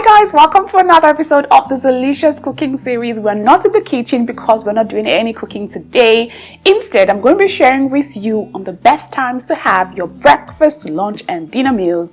Hi guys, welcome to another episode of the Zeelicious cooking series. We're not in the kitchen because we're not doing any cooking today. Instead, I'm going to be sharing with you on the best times to have your breakfast, lunch and dinner meals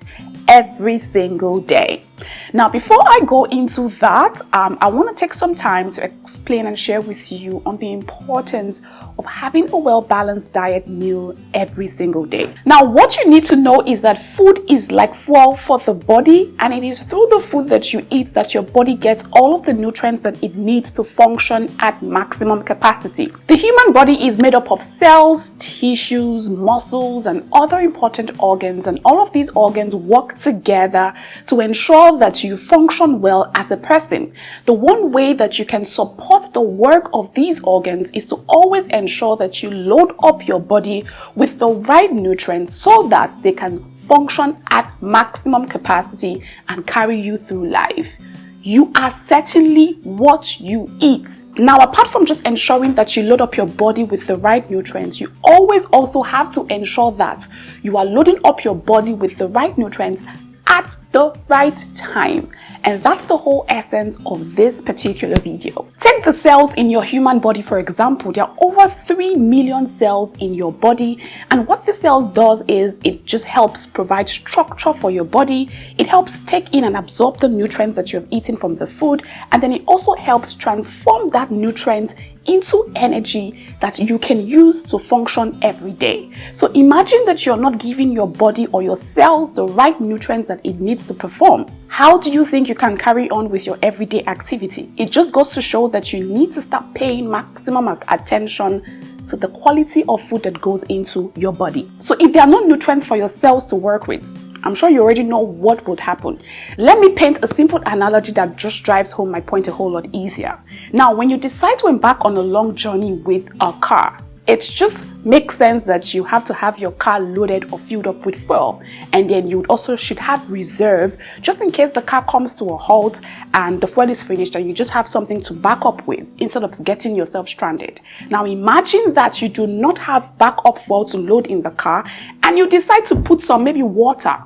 every single day. Now, before I go into that, I want to take some time to explain and share with you on the importance of having a well-balanced diet meal every single day. Now, what you need to know is that food is like fuel for the body, and it is through the food that you eat that your body gets all of the nutrients that it needs to function at maximum capacity. The human body is made up of cells, tissues, muscles, and other important organs, and all of these organs work together to ensure that you function well as a person. The one way that you can support the work of these organs is to always ensure that you load up your body with the right nutrients so that they can function at maximum capacity and carry you through life. You are certainly what you eat. Now, apart from just ensuring that you load up your body with the right nutrients, you always also have to ensure that you are loading up your body with the right nutrients at the right time. And that's the whole essence of this particular video. Take the cells in your human body, for example. There are over 3 million cells in your body. And what the cells does is it just helps provide structure for your body. It helps take in and absorb the nutrients that you have eaten from the food. And then it also helps transform that nutrient into energy that you can use to function every day. So imagine that you're not giving your body or your cells the right nutrients that it needs to perform. How do you think you can carry on with your everyday activity? It just goes to show that you need to start paying maximum attention to the quality of food that goes into your body. So if there are no nutrients for your cells to work with, I'm sure you already know what would happen. Let me paint a simple analogy that just drives home my point a whole lot easier. Now, when you decide to embark on a long journey with a car, it just makes sense that you have to have your car loaded or filled up with fuel, and then you also should have reserve just in case the car comes to a halt and the fuel is finished and you just have something to back up with instead of getting yourself stranded. Now imagine that you do not have backup fuel to load in the car and you decide to put some maybe water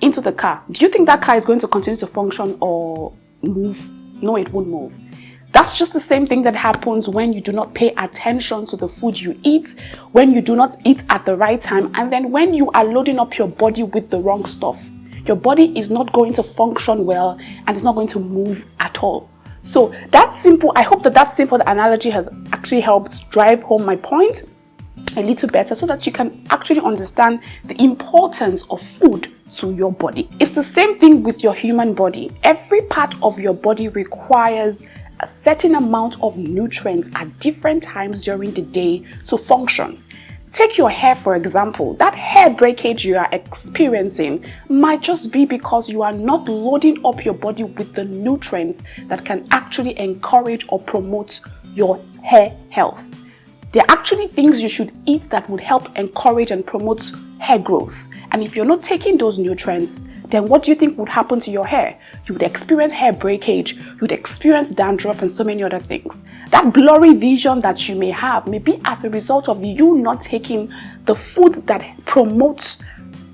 into the car. Do you think that car is going to continue to function or move? No, it won't move. That's just the same thing that happens when you do not pay attention to the food you eat, when you do not eat at the right time, and then when you are loading up your body with the wrong stuff. Your body is not going to function well and it's not going to move at all. So that's simple. I hope that simple analogy has actually helped drive home my point a little better so that you can actually understand the importance of food to your body. It's the same thing with your human body. Every part of your body requires a certain amount of nutrients at different times during the day to function. Take your hair, for example. That hair breakage you are experiencing might just be because you are not loading up your body with the nutrients that can actually encourage or promote your hair health. There are actually things you should eat that would help encourage and promote hair growth. And if you're not taking those nutrients, then what do you think would happen to your hair? You would experience hair breakage, you would experience dandruff and so many other things. That blurry vision that you may have may be as a result of you not taking the foods that promote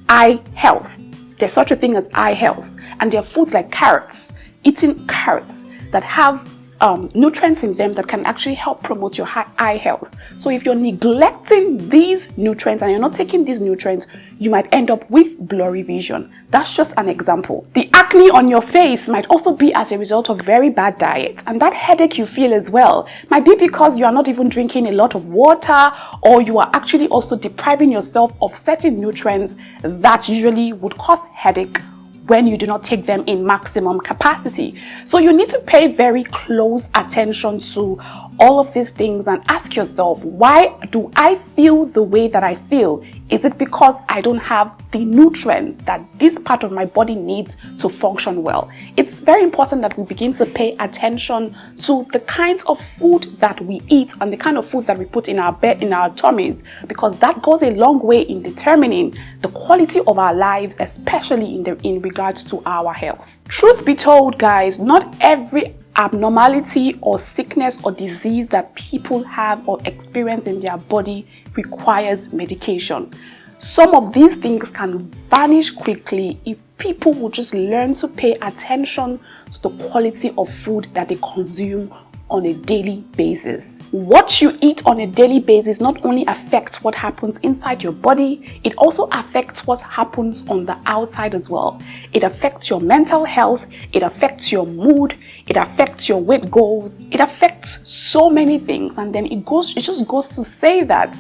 eye health. There's such a thing as eye health. And there are foods like carrots, eating carrots that have nutrients in them that can actually help promote your eye health. So if you're neglecting these nutrients and you're not taking these nutrients, you might end up with blurry vision. That's just an example. The acne on your face might also be as a result of very bad diet, and that headache you feel as well might be because you are not even drinking a lot of water, or you are actually also depriving yourself of certain nutrients that usually would cause headache when you do not take them in maximum capacity. So you need to pay very close attention to all of these things and ask yourself, why do I feel the way that I feel? Is it because I don't have the nutrients that this part of my body needs to function well? It's very important that we begin to pay attention to the kinds of food that we eat and the kind of food that we put in our tummies, because that goes a long way in determining the quality of our lives, especially in regards to our health. Truth be told, guys, not every abnormality or sickness or disease that people have or experience in their body requires medication. Some of these things can vanish quickly if people will just learn to pay attention to the quality of food that they consume on a daily basis. What you eat on a daily basis not only affects what happens inside your body, it also affects what happens on the outside as well. It affects your mental health, it affects your mood, it affects your weight goals, it affects so many things. And then it just goes to say that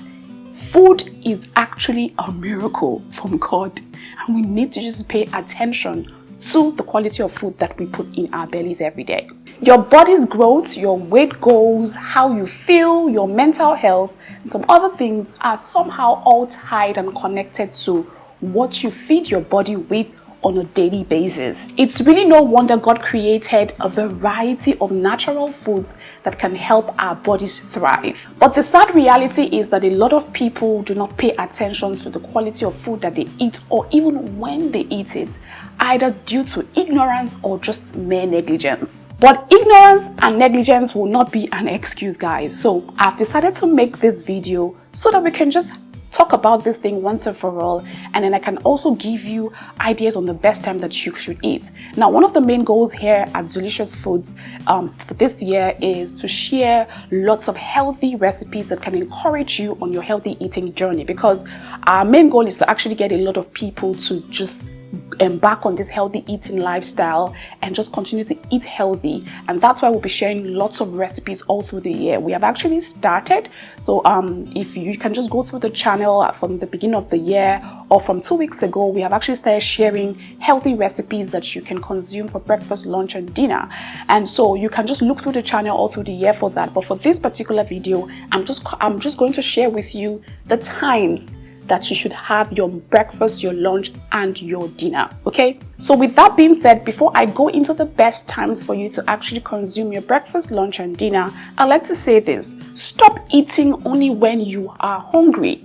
food is actually a miracle from God, and we need to just pay attention to the quality of food that we put in our bellies every day. Your body's growth, your weight goals, how you feel, your mental health, and some other things are somehow all tied and connected to what you feed your body with on a daily basis. It's really no wonder God created a variety of natural foods that can help our bodies thrive. But the sad reality is that a lot of people do not pay attention to the quality of food that they eat, or even when they eat it, either due to ignorance or just mere negligence. But ignorance and negligence will not be an excuse, guys. So I've decided to make this video so that we can just talk about this thing once and for all, and then I can also give you ideas on the best time that you should eat. Now, one of the main goals here at Zeelicious Foods for this year is to share lots of healthy recipes that can encourage you on your healthy eating journey, because our main goal is to actually get a lot of people to just embark on this healthy eating lifestyle and just continue to eat healthy. And that's why we'll be sharing lots of recipes all through the year. We have actually started, so if you can just go through the channel from the beginning of the year or from 2 weeks ago, we have actually started sharing healthy recipes that you can consume for breakfast, lunch, and dinner. And so you can just look through the channel all through the year for that. But for this particular video, I'm just going to share with you the times that you should have your breakfast, your lunch, and your dinner. Okay, so with that being said, before I go into the best times for you to actually consume your breakfast, lunch, and dinner, I like to say this: stop eating only when you are hungry.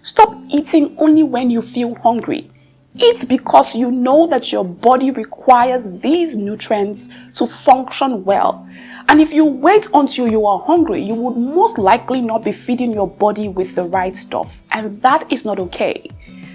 Stop eating only when you feel hungry. Eat because you know that your body requires these nutrients to function well. And if you wait until you are hungry, you would most likely not be feeding your body with the right stuff. And that is not okay.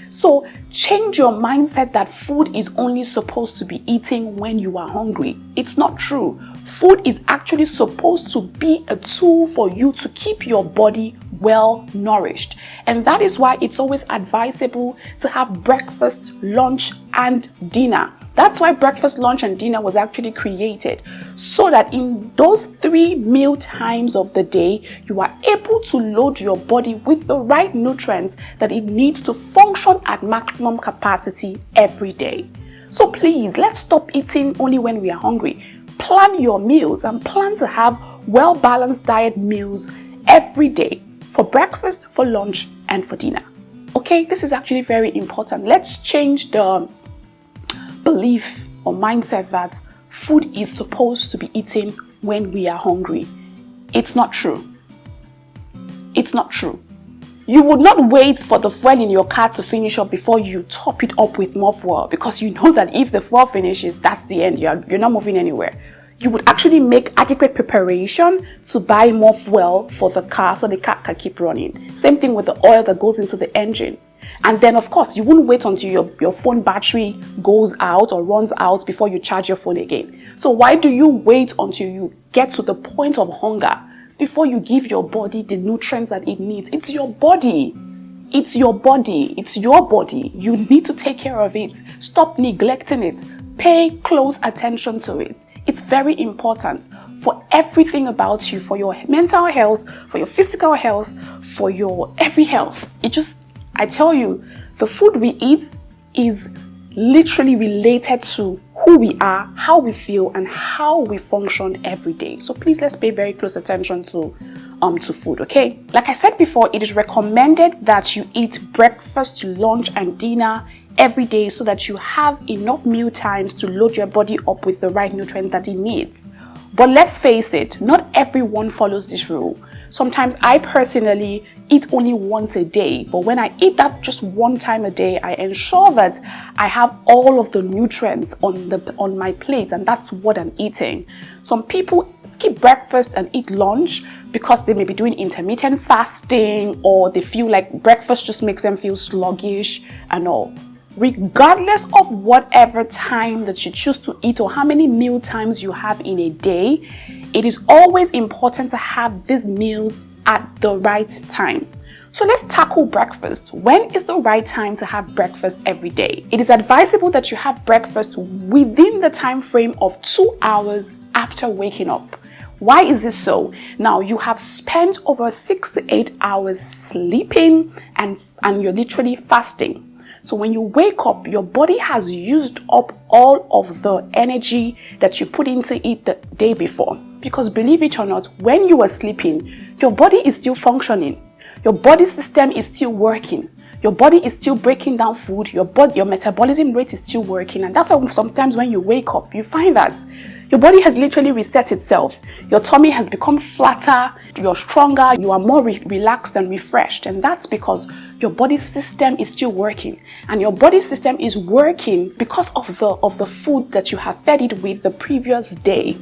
So change your mindset that food is only supposed to be eaten when you are hungry. It's not true. Food is actually supposed to be a tool for you to keep your body well nourished. And that is why it's always advisable to have breakfast, lunch, and dinner. That's why breakfast, lunch, and dinner was actually created, so that in those 3 meal times of the day, you are able to load your body with the right nutrients that it needs to function at maximum capacity every day. So please, let's stop eating only when we are hungry. Plan your meals and plan to have well-balanced diet meals every day, for breakfast, for lunch, and for dinner. Okay, this is actually very important. Let's change the belief or mindset that food is supposed to be eaten when we are hungry. It's not true. It's not true. You would not wait for the fuel in your car to finish up before you top it up with more fuel, because you know that if the fuel finishes, that's the end. You're not moving anywhere. You would actually make adequate preparation to buy more fuel for the car so the car can keep running. Same thing with the oil that goes into the engine. And then, of course, you wouldn't wait until your phone battery goes out or runs out before you charge your phone again. So why do you wait until you get to the point of hunger before you give your body the nutrients that it needs? It's your body. It's your body. It's your body. You need to take care of it. Stop neglecting it. Pay close attention to it. It's very important for everything about you, for your mental health, for your physical health, for your every health. I tell you, the food we eat is literally related to who we are, how we feel, and how we function every day. So please, let's pay very close attention to food, okay? Like I said before, it is recommended that you eat breakfast, lunch, and dinner every day so that you have enough meal times to load your body up with the right nutrient that it needs. But let's face it, not everyone follows this rule. Sometimes I personally eat only once a day, but when I eat that just one time a day, I ensure that I have all of the nutrients on my plate, and that's what I'm eating. Some people skip breakfast and eat lunch because they may be doing intermittent fasting, or they feel like breakfast just makes them feel sluggish and all. Regardless of whatever time that you choose to eat or how many meal times you have in a day, it is always important to have these meals at the right time. So let's tackle breakfast. When is the right time to have breakfast every day? It is advisable that you have breakfast within the time frame of 2 hours after waking up. Why is this so? Now, you have spent over 6 to 8 hours sleeping and you're literally fasting. So when you wake up, your body has used up all of the energy that you put into it the day before. Because believe it or not, when you are sleeping, your body is still functioning. Your body system is still working. Your body is still breaking down food. Your metabolism rate is still working. And that's why sometimes when you wake up, you find that your body has literally reset itself. Your tummy has become flatter, you're stronger, you are more relaxed and refreshed. And that's because your body system is still working. And your body system is working because of the food that you have fed it with the previous day.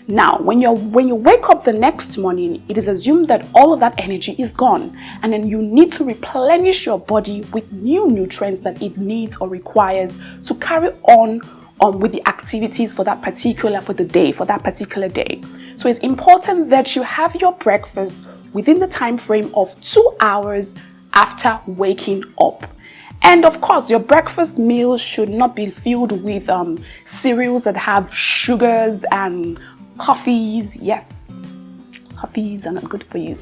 Now, when you wake up the next morning, it is assumed that all of that energy is gone. And then you need to replenish your body with new nutrients that it needs or requires to carry on with the activities for that particular day. So it's important that you have your breakfast within the time frame of 2 hours after waking up. And of course, your breakfast meals should not be filled with cereals that have sugars and coffees. Yes, coffees are not good for you.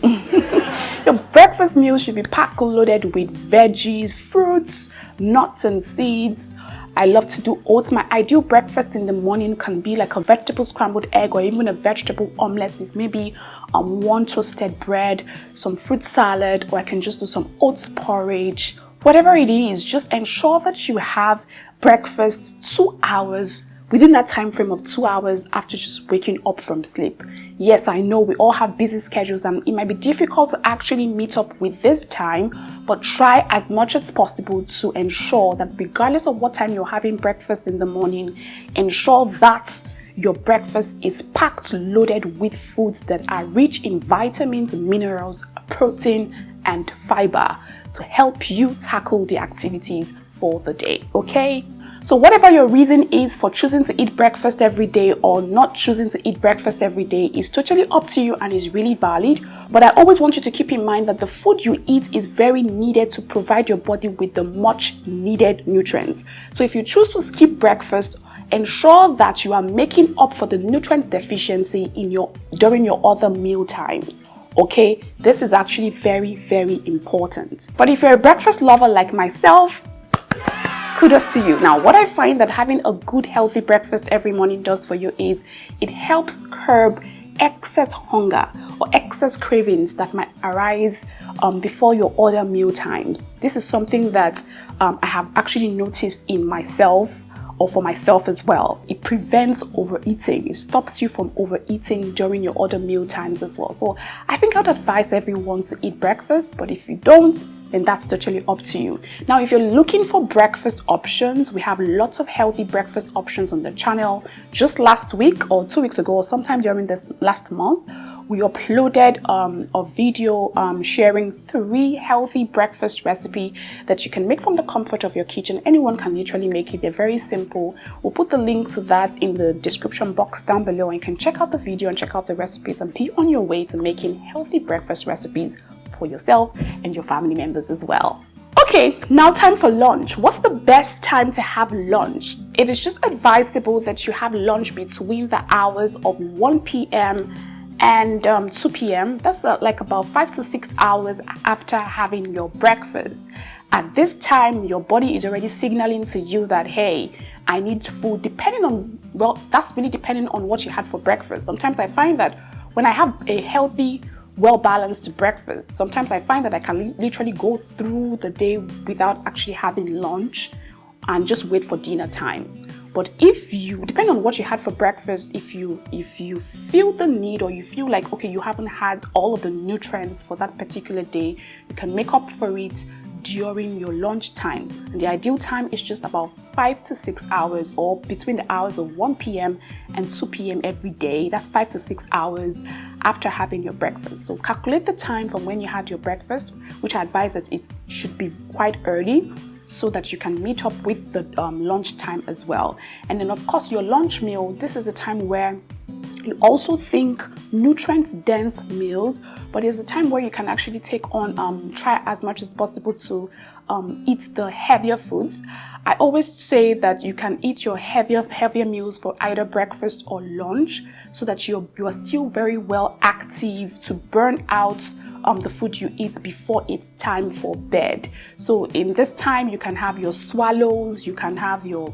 Your breakfast meal should be packed loaded with veggies, fruits, nuts and seeds. I love to do oats. My ideal breakfast in the morning can be like a vegetable scrambled egg or even a vegetable omelette with maybe one toasted bread, some fruit salad, or I can just do some oats porridge. Whatever it is, just ensure that you have breakfast 2 hours within that time frame of 2 hours after just waking up from sleep. Yes, I know we all have busy schedules and it might be difficult to actually meet up with this time, but try as much as possible to ensure that regardless of what time you're having breakfast in the morning, ensure that your breakfast is packed loaded with foods that are rich in vitamins, minerals, protein, and fiber to help you tackle the activities for the day, okay? So whatever your reason is for choosing to eat breakfast every day or not choosing to eat breakfast every day is totally up to you and is really valid. But I always want you to keep in mind that the food you eat is very needed to provide your body with the much needed nutrients. So if you choose to skip breakfast, ensure that you are making up for the nutrient deficiency during your other meal times. Okay, this is actually very, very important. But if you're a breakfast lover like myself, kudos to you. Now, what I find that having a good, healthy breakfast every morning does for you is it helps curb excess hunger or excess cravings that might arise before your other meal times. This is something that I have actually noticed in myself, or for myself as well. It prevents overeating. It stops you from overeating during your other meal times as well. So I think I'd advise everyone to eat breakfast, but if you don't, then that's totally up to you. Now, if you're looking for breakfast options, we have lots of healthy breakfast options on the channel. Just last week or 2 weeks ago, or sometime during this last month, we uploaded a video sharing 3 healthy breakfast recipes that you can make from the comfort of your kitchen. Anyone can literally make it. They're very simple. We'll put the link to that in the description box down below, and you can check out the video and check out the recipes and be on your way to making healthy breakfast recipes for yourself and your family members as well. Okay, now time for lunch. What's the best time to have lunch? It is just advisable that you have lunch between the hours of 1 p.m. and 2 p.m. That's like about 5 to 6 hours after having your breakfast. At this time, your body is already signaling to you that, hey, I need food, that's really depending on what you had for breakfast. Sometimes I find that when I have a healthy, well-balanced breakfast, sometimes I find that I can literally go through the day without actually having lunch and just wait for dinner time. But if you, depending on what you had for breakfast, if you feel the need, or you feel like, okay, you haven't had all of the nutrients for that particular day, you can make up for it during your lunch time. And the ideal time is just about 5 to 6 hours, or between the hours of 1 p.m. and 2 p.m. every day. That's 5 to 6 hours after having your breakfast. So calculate the time from when you had your breakfast, which I advise that it should be quite early, so that you can meet up with the lunch time as well. And then of course your lunch meal, this is a time where you also think nutrient dense meals, but it's a time where you can actually take on try as much as possible to eat the heavier foods. I always say that you can eat your heavier meals for either breakfast or lunch, so that you are still very well active to burn out the food you eat before it's time for bed. So in this time, you can have your swallows, you can have your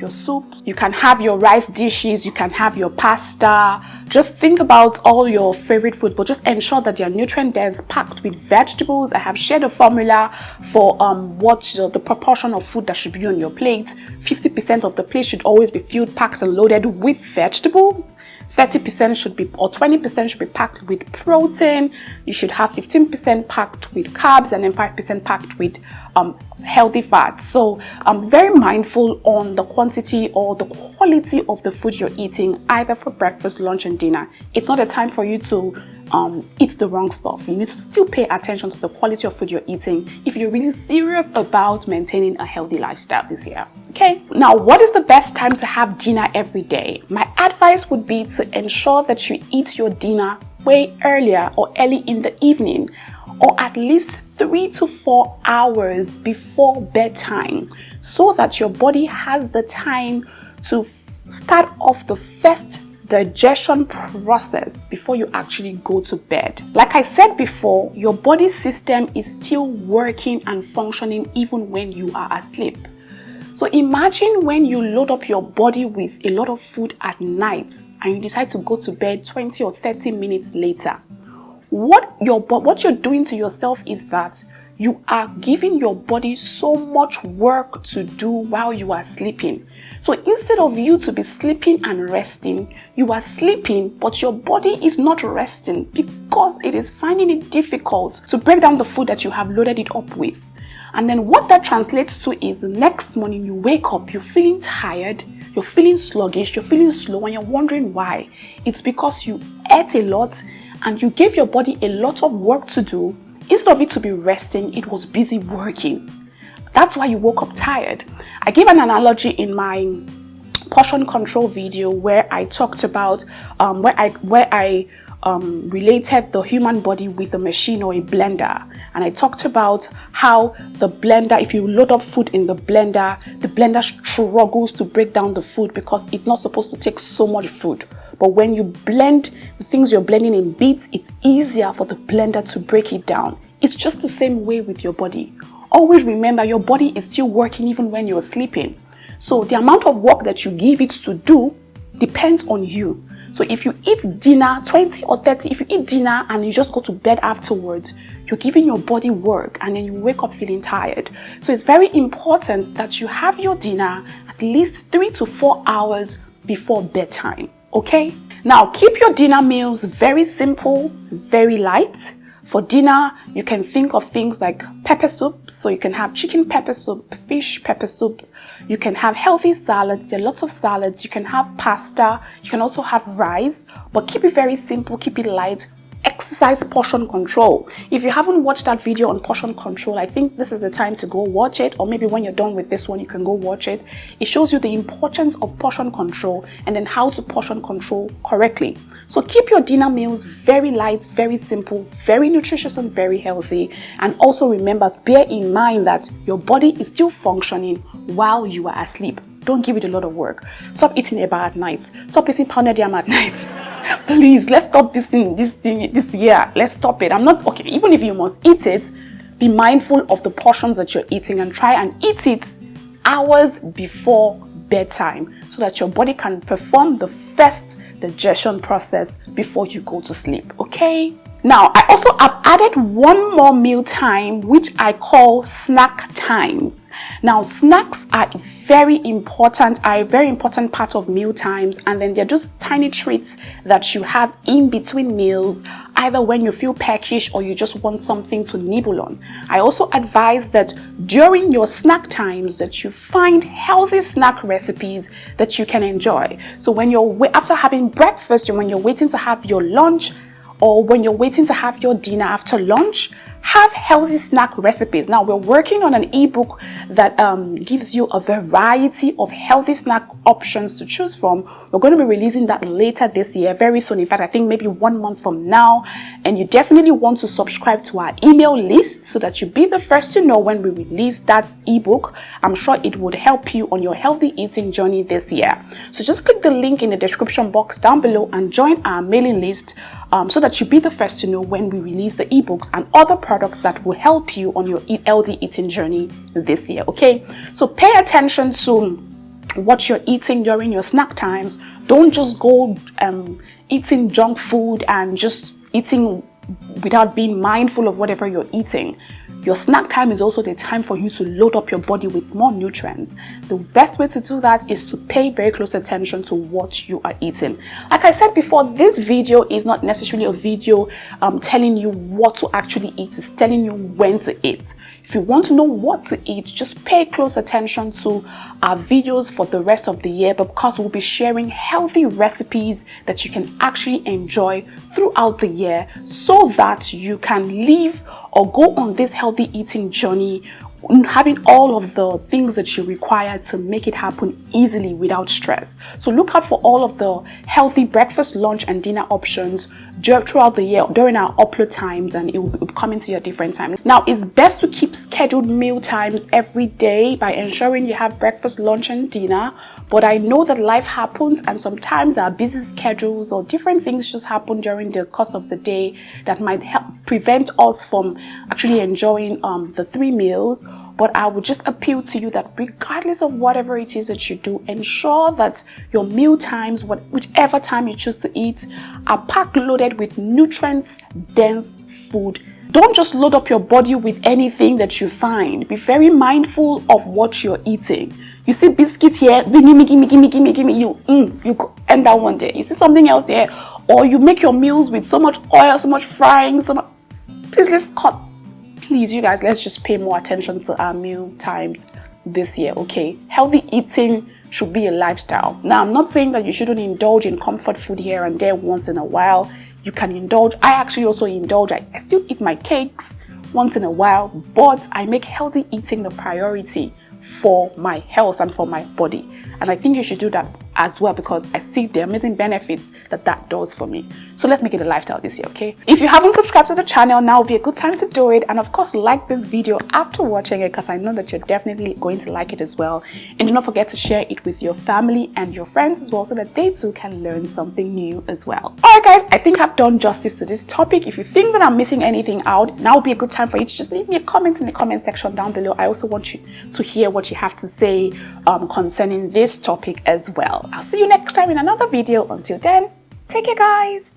soups, you can have your rice dishes, you can have your pasta. Just think about all your favorite food, but just ensure that they are nutrient dense, packed with vegetables. I have shared a formula for what the proportion of food that should be on your plate. 50% of the plate should always be filled, packed and loaded with vegetables. 30% should be, or 20% should be packed with protein. You should have 15% packed with carbs, and then 5% packed with healthy fats. So I'm very mindful on the quantity or the quality of the food you're eating, either for breakfast, lunch, and dinner. It's not a time for you to eat the wrong stuff. You need to still pay attention to the quality of food you're eating if you're really serious about maintaining a healthy lifestyle this year. Okay, now what is the best time to have dinner every day? My advice would be to ensure that you eat your dinner way earlier, or early in the evening, or at least 3 to 4 hours before bedtime, so that your body has the time to start off the first digestion process before you actually go to bed. Like I said before, your body system is still working and functioning even when you are asleep. So imagine when you load up your body with a lot of food at night and you decide to go to bed 20 or 30 minutes later. What you're doing to yourself is that you are giving your body so much work to do while you are sleeping. So instead of you to be sleeping and resting, you are sleeping, but your body is not resting because it is finding it difficult to break down the food that you have loaded it up with. And then what that translates to is the next morning you wake up, you're feeling tired, you're feeling sluggish, you're feeling slow, and you're wondering why. It's because you ate a lot and you gave your body a lot of work to do. Instead of it to be resting, it was busy working. That's why you woke up tired. I gave an analogy in my portion control video where I talked about where I related the human body with a machine or a blender, and I talked about how the blender, if you load up food in the blender struggles to break down the food because it's not supposed to take so much food. But when you blend the things you're blending in bits, it's easier for the blender to break it down. It's just the same way with your body. Always remember, your body is still working even when you're sleeping. So the amount of work that you give it to do depends on you. So if you eat dinner 20 or 30, if you eat dinner and you just go to bed afterwards, you're giving your body work and then you wake up feeling tired. So it's very important that you have your dinner at least 3 to 4 hours before bedtime. Okay? Now keep your dinner meals very simple, very light. For dinner, you can think of things like pepper soup. So you can have chicken pepper soup, fish pepper soups. You can have healthy salads. There are lots of salads. You can have pasta. You can also have rice. But keep it very simple. Keep it light. Exercise portion control. If you haven't watched that video on portion control, I think this is the time to go watch it. Or maybe when you're done with this one, you can go watch it. It shows you the importance of portion control and then how to portion control correctly. So keep your dinner meals very light, very simple, very nutritious and very healthy. And also remember, bear in mind that your body is still functioning while you are asleep. Don't give it a lot of work. Stop eating eba at night. Stop eating pounded yam at night. Please, let's stop this year. Let's stop it. I'm not okay. Even if you must eat it, be mindful of the portions that you're eating and try and eat it hours before bedtime so that your body can perform the first digestion process before you go to sleep. Okay? Now, I also have added one more meal time, which I call snack times. Now, snacks are a very important part of meal times, and then they're just tiny treats that you have in between meals, either when you feel peckish or you just want something to nibble on. I also advise that during your snack times that you find healthy snack recipes that you can enjoy. So when after having breakfast, when you're waiting to have your lunch, or when you're waiting to have your dinner after lunch, have healthy snack recipes. Now, we're working on an ebook that gives you a variety of healthy snack options to choose from. We're going to be releasing that later this year, very soon. In fact, I think maybe 1 month from now. And you definitely want to subscribe to our email list so that you'll be the first to know when we release that ebook. I'm sure it would help you on your healthy eating journey this year. So just click the link in the description box down below and join our mailing list so that you'll be the first to know when we release the ebooks and other products that will help you on your healthy eating journey this year. Okay, so pay attention to what you're eating during your snack times. Don't just go eating junk food and just eating without being mindful of whatever you're eating. Your snack time is also the time for you to load up your body with more nutrients. The best way to do that is to pay very close attention to what you are eating. Like I said before, this video is not necessarily a video telling you what to actually eat. It's telling you when to eat. If you want to know what to eat, just pay close attention to our videos for the rest of the year, because we'll be sharing healthy recipes that you can actually enjoy throughout the year so that you can live or go on this healthy eating journey, having all of the things that you require to make it happen easily without stress. So look out for all of the healthy breakfast, lunch, and dinner options throughout the year during our upload times, and it will be coming to your different time. Now, it's best to keep scheduled meal times every day by ensuring you have breakfast, lunch, and dinner. But I know that life happens, and sometimes our busy schedules or different things just happen during the course of the day that might help prevent us from actually enjoying the 3 meals. But I would just appeal to you that regardless of whatever it is that you do, ensure that your meal times, whichever time you choose to eat, are packed loaded with nutrient-dense food. Don't just load up your body with anything that you find. Be very mindful of what you're eating. You see biscuit here, gimme, you end that one day. You see something else here, or you make your meals with so much oil, so much frying, please, let's cut. Please, you guys, let's just pay more attention to our meal times this year, okay? Healthy eating should be a lifestyle. Now, I'm not saying that you shouldn't indulge in comfort food here and there once in a while. You can indulge. I actually also indulge. I still eat my cakes once in a while, but I make healthy eating the priority for my health and for my body. And I think you should do that as well, because I see the amazing benefits that does for me. So let's make it a lifestyle this year, okay? If you haven't subscribed to the channel, now would be a good time to do it. And of course, like this video after watching it, because I know that you're definitely going to like it as well. And do not forget to share it with your family and your friends as well, so that they too can learn something new as well. All right, guys, I think I've done justice to this topic. If you think that I'm missing anything out, now would be a good time for you to just leave me a comment in the comment section down below. I also want you to hear what you have to say concerning this topic as well. I'll see you next time in another video. Until then, take care, guys.